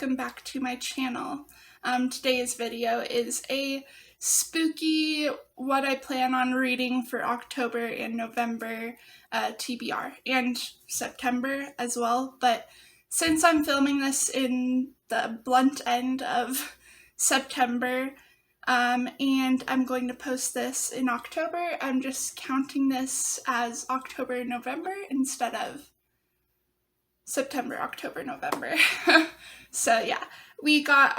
welcome back to my channel. Today's video is a spooky what I plan on reading for October and November TBR, and September as well, but since I'm filming this in the blunt end of September, and I'm going to post this in October, I'm just counting this as October, November instead of September, October, November. So yeah, we got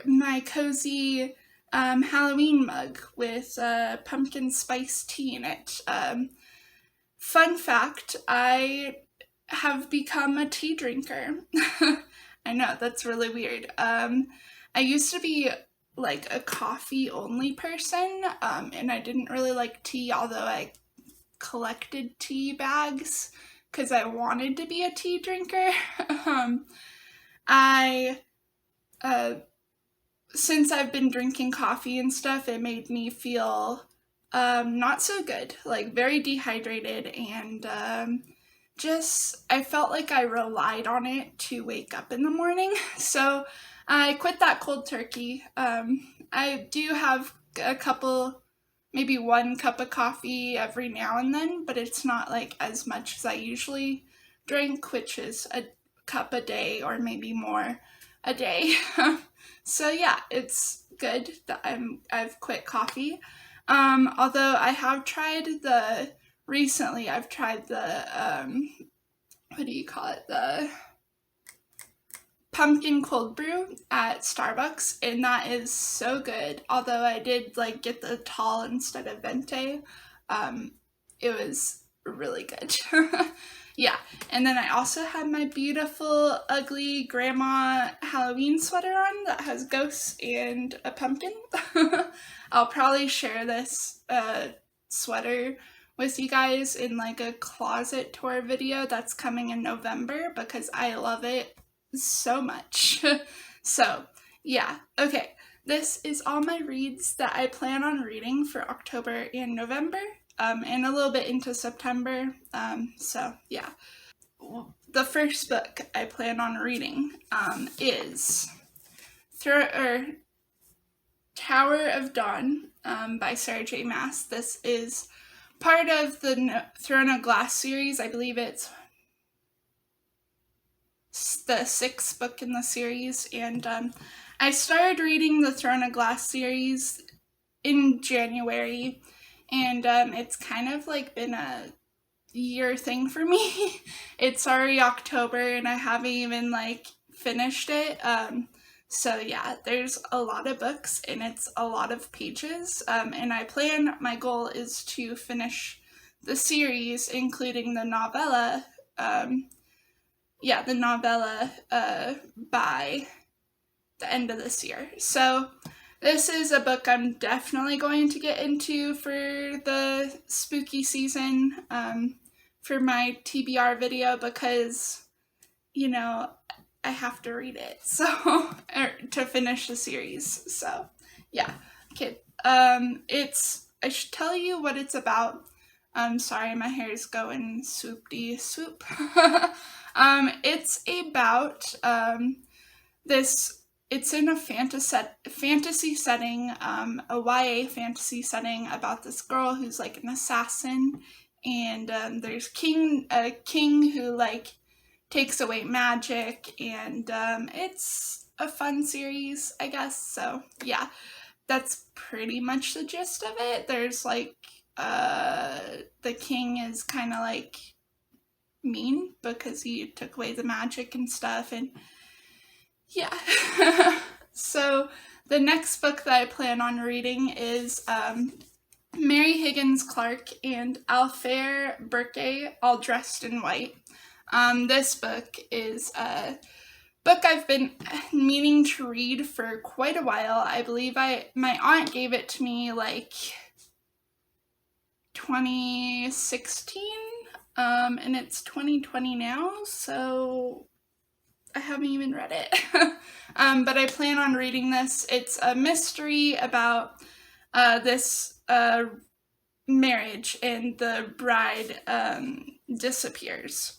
my cozy Halloween mug with pumpkin spice tea in it. Fun fact, I have become a tea drinker. I know, that's really weird. I used to be like a coffee only person, and I didn't really like tea, although I collected tea bags because I wanted to be a tea drinker. Since I've been drinking coffee and stuff, it made me feel not so good, like very dehydrated, and I felt like I relied on it to wake up in the morning. So I quit that cold turkey. I do have a couple, maybe 1 cup of coffee every now and then, but it's not like as much as I usually drink, which is a cup a day or maybe more a day. So yeah, it's good that I've quit coffee. Although I have tried recently I've tried the what do you call it? The pumpkin cold brew at Starbucks, and that is so good. Although I did like get the tall instead of venti, it was really good. Yeah, and then I also have my beautiful ugly grandma Halloween sweater on that has ghosts and a pumpkin. I'll probably share this sweater with you guys in like a closet tour video that's coming in November because I love it so much. So yeah, okay, this is all my reads that I plan on reading for October and November, and a little bit into September. So yeah, the first book I plan on reading is Tower of Dawn by Sarah J. Maas. This is part of the Throne of Glass series. I believe it's the 6th book in the series, and I started reading the Throne of Glass series in January, and it's kind of like been a year thing for me. It's already October and I haven't even like finished it. So yeah, there's a lot of books and it's a lot of pages, and my goal is to finish the series, including the novella, by the end of this year. So this is a book I'm definitely going to get into for the spooky season, for my TBR video, because, you know, I have to read it, so, to finish the series. So yeah, okay, I should tell you what it's about. Sorry, my hair is going swoop-de-swoop. It's about, it's in a fantasy setting, a YA fantasy setting about this girl who's like an assassin, and there's a king who like takes away magic, and it's a fun series, I guess. So yeah, that's pretty much the gist of it. There's like the king is kind of like mean because he took away the magic and stuff, and yeah. So the next book that I plan on reading is Mary Higgins Clark and Alfair Burke, All Dressed in White. This book is a book I've been meaning to read for quite a while. I believe my aunt gave it to me like 2016, and it's 2020 now, so I haven't even read it. But I plan on reading this. It's a mystery about this marriage, and the bride disappears.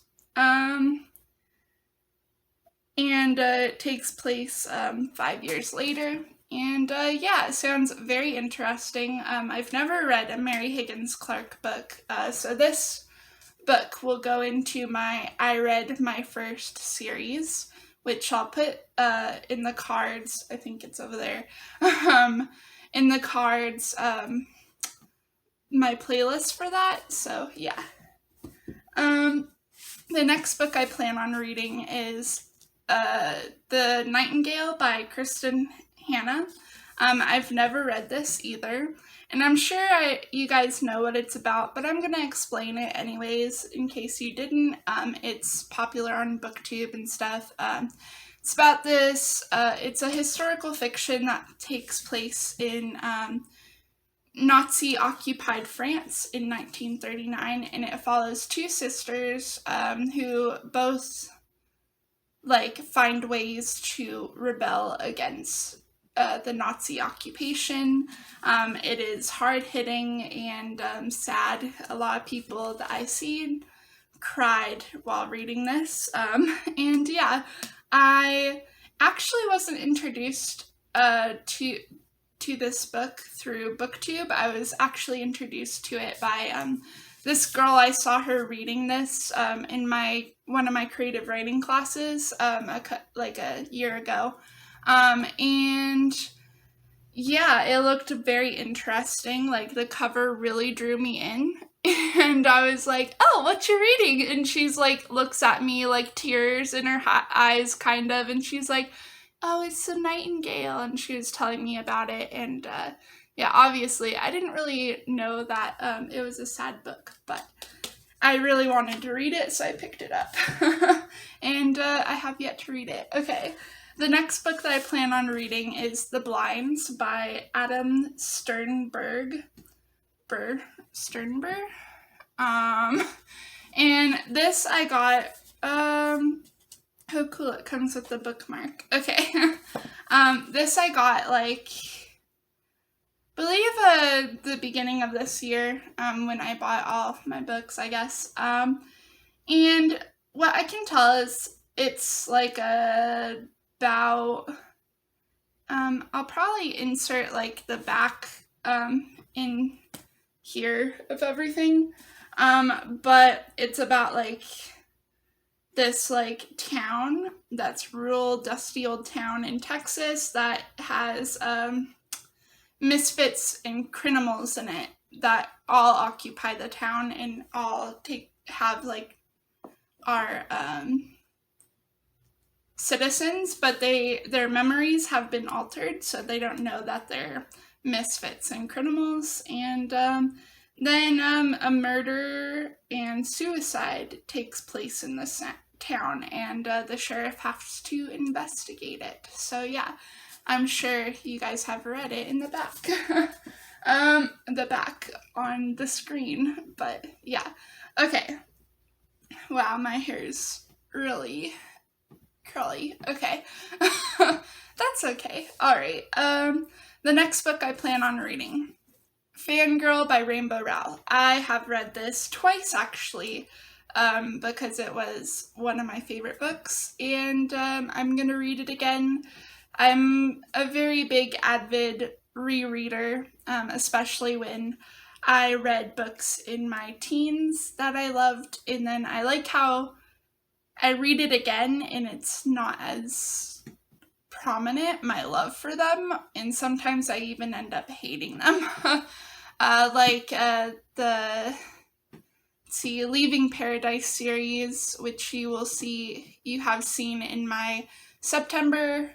and it takes place 5 years later. And yeah, it sounds very interesting. I've never read a Mary Higgins Clark book, so this book will go into my I Read My First series, which I'll put in the cards. I think it's over there. In the cards, my playlist for that. So yeah. The next book I plan on reading is The Nightingale by Kristen Hanna. I've never read this either, and I'm sure you guys know what it's about, but I'm going to explain it anyways in case you didn't. It's popular on booktube and stuff. It's about this, it's a historical fiction that takes place in Nazi-occupied France in 1939, and it follows two sisters who both find ways to rebel against the Nazi occupation. It is hard-hitting and sad. A lot of people that I've seen cried while reading this. And yeah, I actually wasn't introduced to this book through booktube. I was actually introduced to it by this girl. I saw her reading this in one of my creative writing classes a year ago. And yeah, it looked very interesting. The cover really drew me in. And I was like, oh, what you reading? And she's looks at me tears in her eyes kind of, and she's like, oh, it's The Nightingale, and she was telling me about it. And yeah, obviously I didn't really know that it was a sad book, but I really wanted to read it, so I picked it up. And I have yet to read it. Okay, the next book that I plan on reading is The Blinds by Adam Sternberg. And this I got, oh cool, it comes with the bookmark. Okay. This I got believe the beginning of this year, when I bought all of my books, I guess. And what I can tell is it's about, I'll probably insert the back in here of everything, but it's about this town that's rural, dusty old town in Texas that has misfits and criminals in it that all occupy the town and all are citizens, but their memories have been altered, so they don't know that they're misfits and criminals. And then a murder and suicide takes place in this town, and the sheriff has to investigate it. So yeah, I'm sure you guys have read it in the back. The back on the screen, but yeah. Okay. Wow, my hair's really curly. Okay. That's okay. Alright. The next book I plan on reading, Fangirl by Rainbow Rowell. I have read this twice actually, because it was one of my favorite books, and I'm gonna read it again. I'm a very big avid rereader, especially when I read books in my teens that I loved, and then I like how I read it again and it's not as prominent, my love for them, and sometimes I even end up hating them. The Leaving Paradise series, which you have seen in my September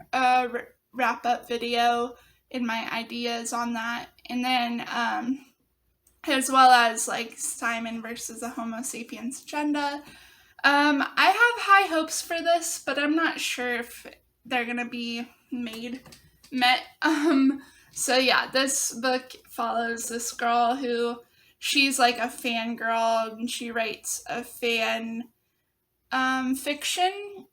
wrap-up video, in my ideas on that, and then as well as Simon versus the Homo sapiens agenda. I have high hopes for this, but I'm not sure if they're gonna be met. So yeah, this book follows this girl who, she's a fangirl, and she writes a fan fiction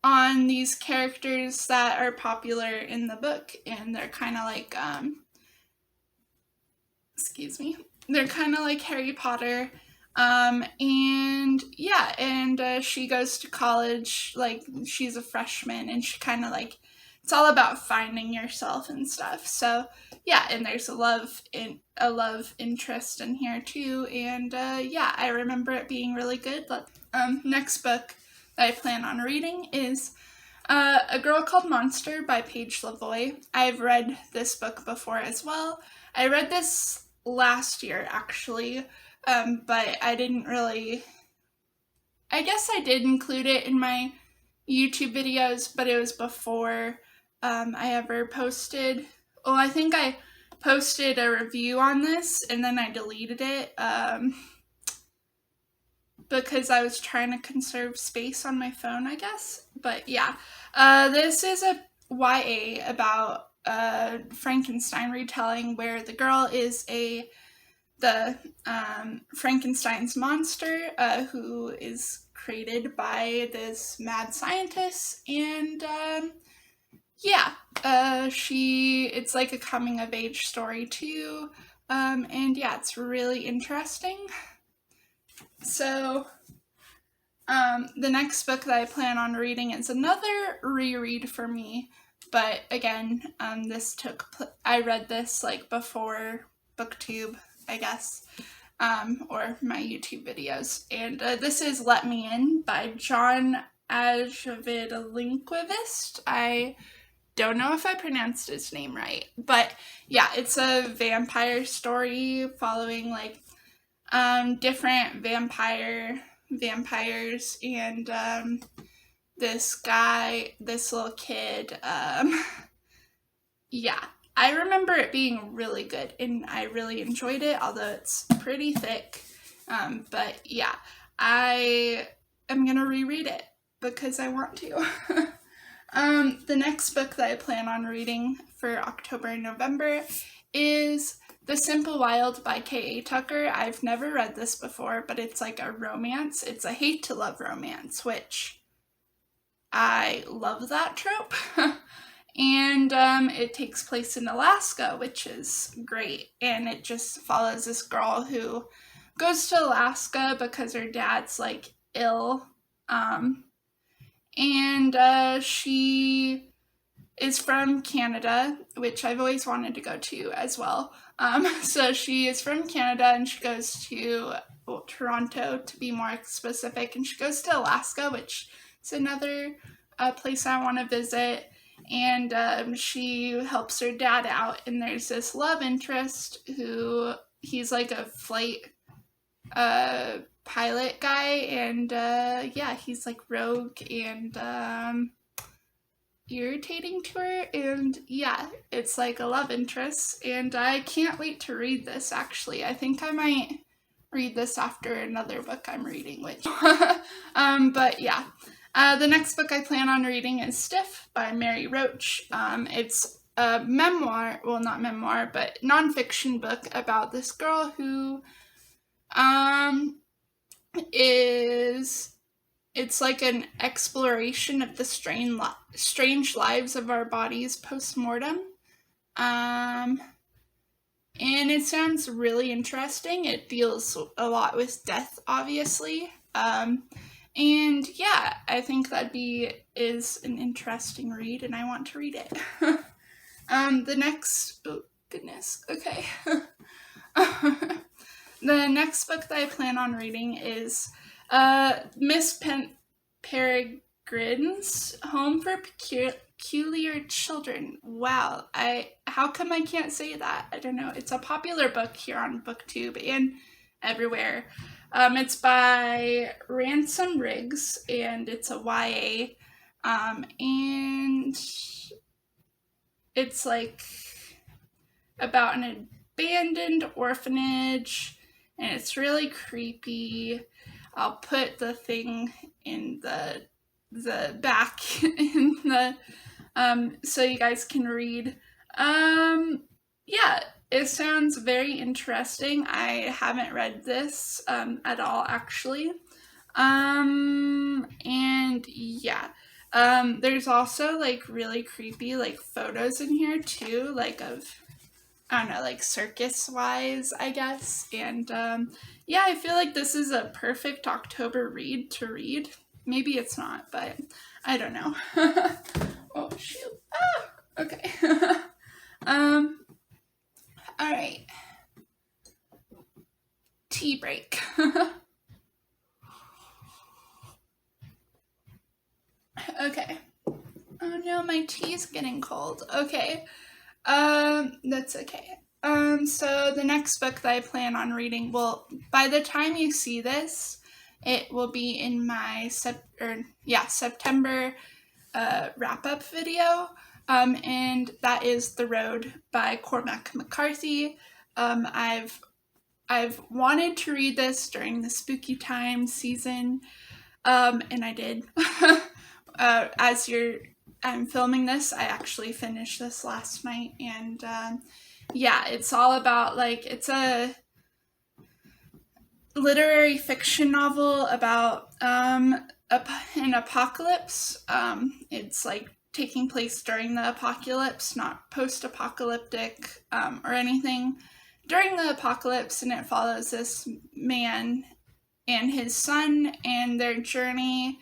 on these characters that are popular in the book, and they're kind of they're kind of like Harry Potter. And yeah, and she goes to college, like she's a freshman, and she kind of like, it's all about finding yourself and stuff. So yeah, and there's a love interest in here too, and yeah, I remember it being really good. Next book that I plan on reading is A Girl Called Monster by Paige Lavoie. I've read this book before as well. I read this last year actually, but I didn't really, I guess I did include it in my YouTube videos, but it was before I ever posted. Well, I think I posted a review on this and then I deleted it because I was trying to conserve space on my phone, I guess. But yeah, this is a YA about Frankenstein retelling where the girl is the Frankenstein's monster who is created by this mad scientist, and yeah, it's like a coming of age story too, and yeah, it's really interesting. So the next book that I plan on reading is another reread for me, but again, I read this like before booktube, I guess, or my YouTube videos, and this is Let Me In by John Ajvide-Lindqvist. I don't know if I pronounced his name right, but yeah, it's a vampire story following like different vampires, and this little kid, yeah, I remember it being really good and I really enjoyed it, although it's pretty thick, but yeah, I am gonna reread it because I want to. The next book that I plan on reading for October and November is The Simple Wild by K.A. Tucker. I've never read this before, but it's like a romance. It's a hate to love romance, which I love that trope. And it takes place in Alaska, which is great. And it just follows this girl who goes to Alaska because her dad's like ill. And she is from Canada, which I've always wanted to go to as well. So she is from Canada and she goes to Toronto to be more specific, and she goes to Alaska, which is another place I want to visit, and she helps her dad out, and there's this love interest who, he's like a flight pilot guy, and yeah, he's like rogue and irritating to her, and yeah, it's like a love interest, and I can't wait to read this. Actually, I think I might read this after another book I'm reading, which but yeah, the next book I plan on reading is Stiff by Mary Roach. It's a memoir, well, not memoir, but nonfiction book about this girl who it's like an exploration of the strange lives of our bodies post-mortem. And it sounds really interesting. It deals a lot with death, obviously. And yeah, I think is an interesting read, and I want to read it. The next, oh goodness, okay. The next book that I plan on reading is Miss Peregrine's Home for Peculiar Children. Wow, how come I can't say that? I don't know. It's a popular book here on BookTube and everywhere. It's by Ransom Riggs, and it's a YA, and it's like about an abandoned orphanage, and it's really creepy. I'll put the thing in the back in the so you guys can read. Yeah, it sounds very interesting. I haven't read this at all, actually. And yeah, there's also like really creepy like photos in here too, like of I don't know, like circus-wise, I guess. And yeah, I feel like this is a perfect October read to read. Maybe it's not, but I don't know. Oh, shoot. Ah, okay. All right. Tea break. Okay. Oh no, my tea's getting cold. Okay. That's okay. So the next book that I plan on reading, well, by the time you see this, it will be in my September wrap-up video, and that is The Road by Cormac McCarthy. I've wanted to read this during the spooky time season, and I did. I'm filming this, I actually finished this last night, and yeah, it's all about, like, it's a literary fiction novel about an apocalypse. It's like taking place during the apocalypse, not post-apocalyptic or anything. During the apocalypse, and it follows this man and his son and their journey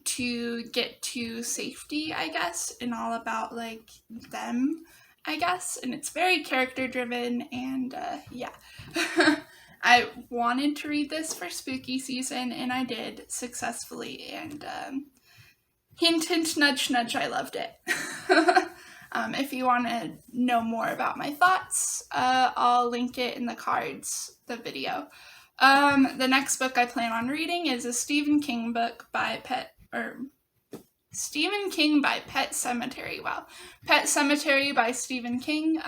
to get to safety, I guess, and all about, like, them, I guess. And it's very character driven, and yeah. I wanted to read this for spooky season, and I did successfully, and hint, hint, nudge, nudge, I loved it. If you want to know more about my thoughts, I'll link it in the cards, the video. The next book I plan on reading is a Stephen King book by Pet Sematary. Wow. Pet Sematary by Stephen King.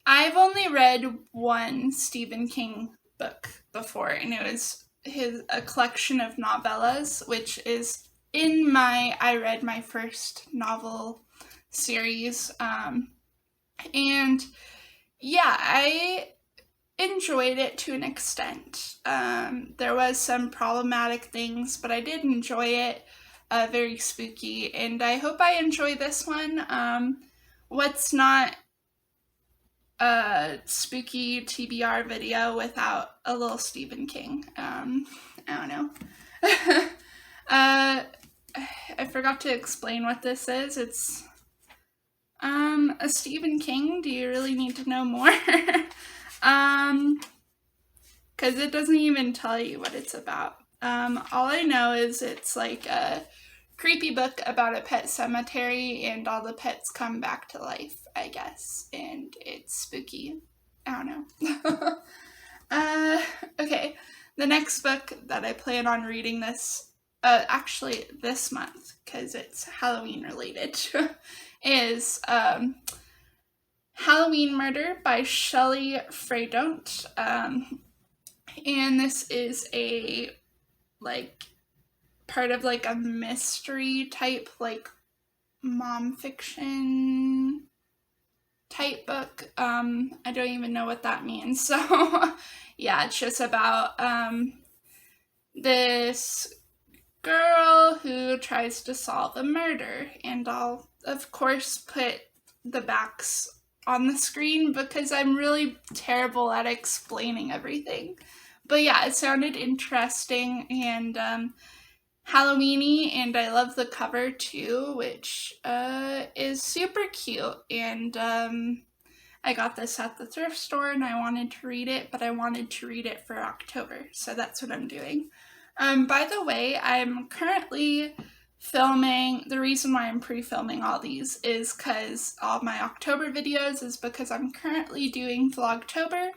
I've only read one Stephen King book before, and it was a collection of novellas, which is I read my first novel series, and yeah, I enjoyed it to an extent. There was some problematic things, but I did enjoy it. Very spooky, and I hope I enjoy this one. What's not a spooky TBR video without a little Stephen King? I don't know. I forgot to explain what this is. It's a Stephen King. Do you really need to know more? Because it doesn't even tell you what it's about. All I know is it's like a creepy book about a pet cemetery, and all the pets come back to life, I guess, and it's spooky. I don't know. Okay, the next book that I plan on reading this month, because it's Halloween related, is Halloween Murder by Shelley Freidont. And this is a, like, part of, like, a mystery type, like, mom fiction type book. I don't even know what that means. So, yeah, it's just about this girl who tries to solve a murder, and I'll, of course, put the backs on the screen because I'm really terrible at explaining everything. But yeah, it sounded interesting and Halloween-y, and I love the cover too, which is super cute. And I got this at the thrift store, and I wanted to read it, but I wanted to read it for October, so that's what I'm doing. By the way, I'm currently filming. The reason why I'm pre-filming all these is because all my October videos is because I'm currently doing Vlogtober,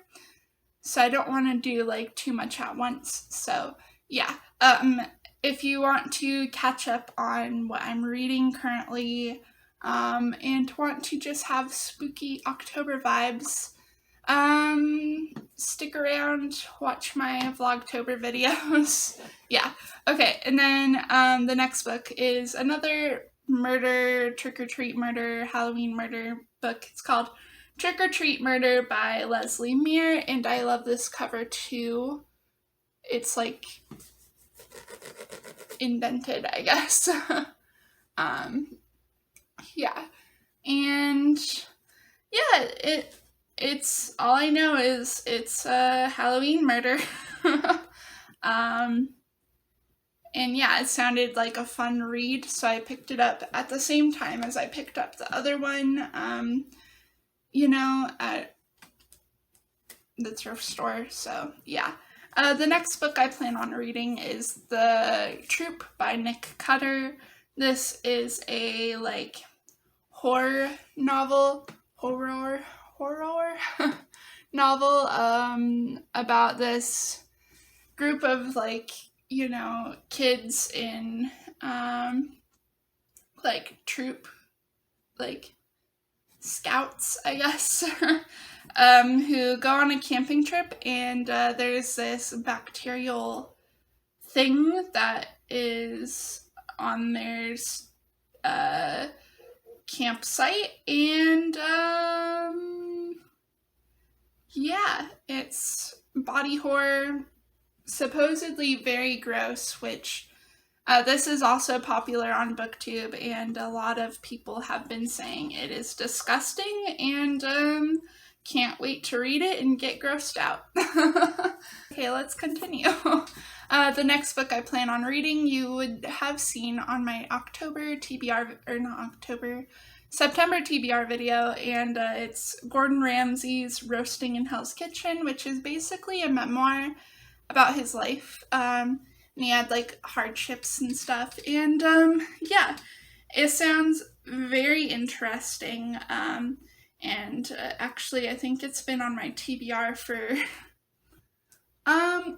so I don't want to do, like, too much at once. So yeah, if you want to catch up on what I'm reading currently, and want to just have spooky October vibes, stick around, watch my Vlogtober videos. Yeah, okay, and then the next book is another murder, trick-or-treat murder, Halloween murder book. It's called Trick or Treat Murder by Leslie Muir, and I love this cover too. It's, like, indented, I guess. Yeah, and yeah, it's all I know is it's a Halloween murder. um, and yeah, it sounded like a fun read, so I picked it up at the same time as I picked up the other one. At the thrift store. So yeah. The next book I plan on reading is The Troop by Nick Cutter. This is a horror novel, horror novel about this group of kids in troop, like scouts, I guess, who go on a camping trip, and there's this bacterial thing that is on their campsite, and yeah, it's body horror, supposedly very gross, which this is also popular on booktube, and a lot of people have been saying it is disgusting, and can't wait to read it and get grossed out. Okay, let's continue. The next book I plan on reading you would have seen on my September TBR video, and it's Gordon Ramsay's Roasting in Hell's Kitchen, which is basically a memoir about his life. And he had hardships and stuff, and yeah, it sounds very interesting. And actually, I think it's been on my TBR for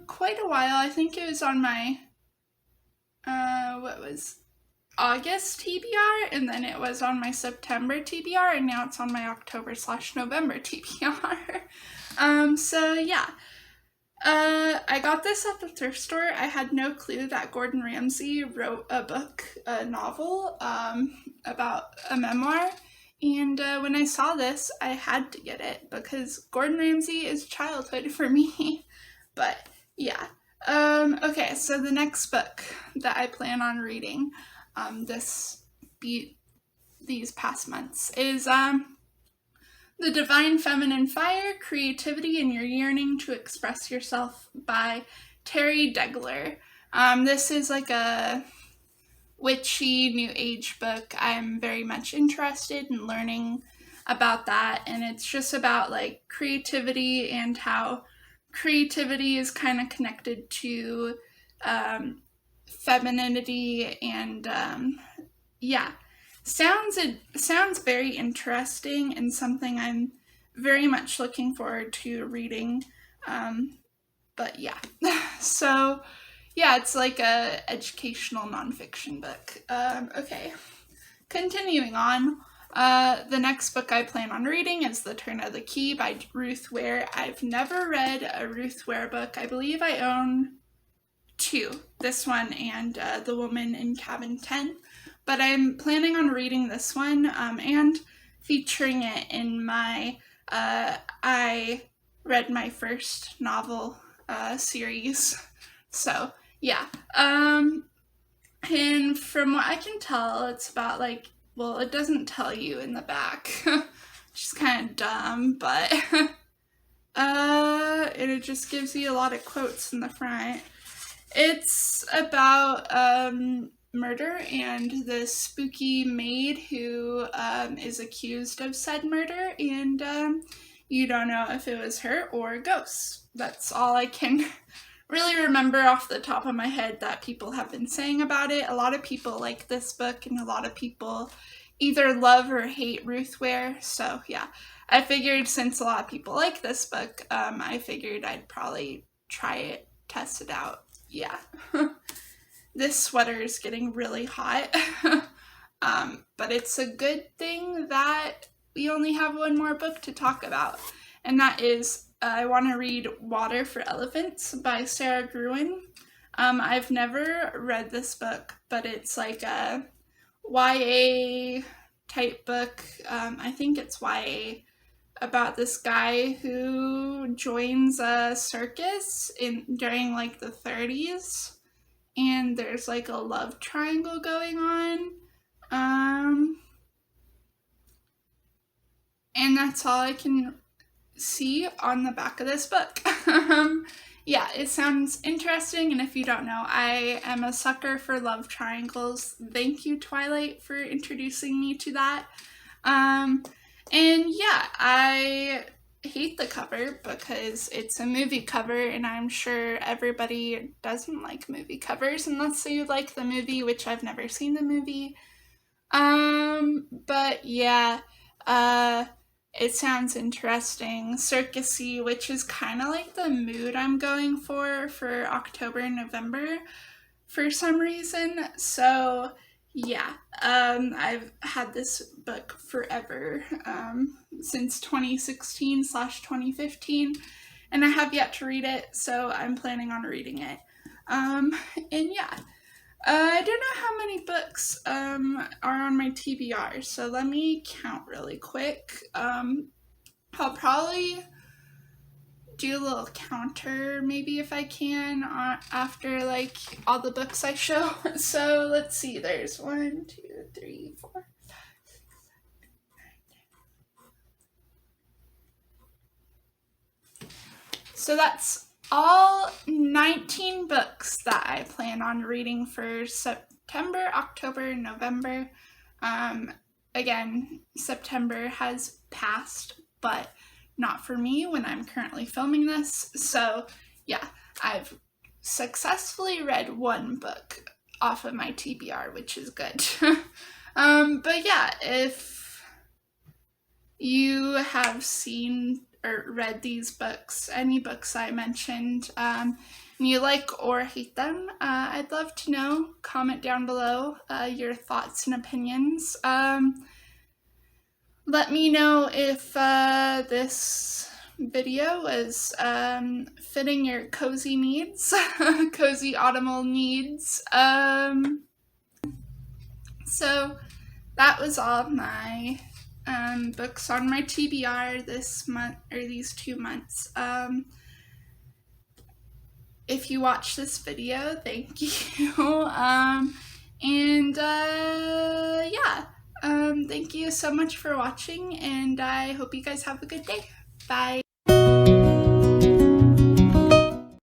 quite a while. I think it was on my August TBR, and then it was on my September TBR, and now it's on my October/November TBR. So yeah. I got this at the thrift store. I had no clue that Gordon Ramsay wrote a novel, about a memoir. And when I saw this, I had to get it because Gordon Ramsay is childhood for me. But yeah. Okay, so the next book that I plan on reading these past months is The Divine Feminine Fire, Creativity and Your Yearning to Express Yourself by Terry Degler. This is a witchy new age book. I'm very much interested in learning about that, and it's just about creativity and how creativity is kind of connected to femininity, and yeah. Sounds very interesting and something I'm very much looking forward to reading. But yeah. So yeah, it's a educational nonfiction book. Okay. Continuing on. The next book I plan on reading is The Turn of the Key by Ruth Ware. I've never read a Ruth Ware book. I believe I own 2. This one and The Woman in Cabin 10. But I'm planning on reading this one and featuring it in my I read my first novel series. So yeah. And from what I can tell, it's about it doesn't tell you in the back, which is kind of dumb, but and it just gives you a lot of quotes in the front. It's about murder and the spooky maid who is accused of said murder, and you don't know if it was her or ghosts. That's all I can really remember off the top of my head that people have been saying about it. A lot of people like this book, and a lot of people either love or hate Ruth Ware. So yeah, I figured since a lot of people like this book, I figured I'd probably try it, test it out. Yeah. This sweater is getting really hot, but it's a good thing that we only have one more book to talk about, and that is I want to read Water for Elephants by Sarah Gruen. I've never read this book, but it's a YA type book. I think it's YA, about this guy who joins a circus during the 30s. And there's a love triangle going on. And that's all I can see on the back of this book. Yeah, it sounds interesting, and if you don't know, I am a sucker for love triangles. Thank you, Twilight, for introducing me to that. And yeah, I hate the cover because it's a movie cover, and I'm sure everybody doesn't like movie covers unless you like the movie, which I've never seen the movie. But yeah, it sounds interesting. Circusy, which is kind of like the mood I'm going for October and November for some reason. So yeah, I've had this book forever, since 2016/2015, and I have yet to read it, so I'm planning on reading it. And yeah. I don't know how many books are on my TBR, so let me count really quick. I'll probably do a little counter maybe if I can after like all the books I show. So let's see, there's 1, 2, 3, 4, 5, 6, 7, 8, 9, 10. So that's all 19 books that I plan on reading for September, October, November. Again, September has passed, but not for me when I'm currently filming this. So yeah, I've successfully read one book off of my TBR, which is good. But yeah, if you have seen or read these books, any books I mentioned, and you like or hate them, I'd love to know. Comment down below your thoughts and opinions. Let me know if this video was fitting your cozy needs, cozy autumnal needs. So that was all my books on my TBR this month, or these 2 months. If you watch this video, thank you. Yeah, thank you so much for watching, and I hope you guys have a good day. Bye.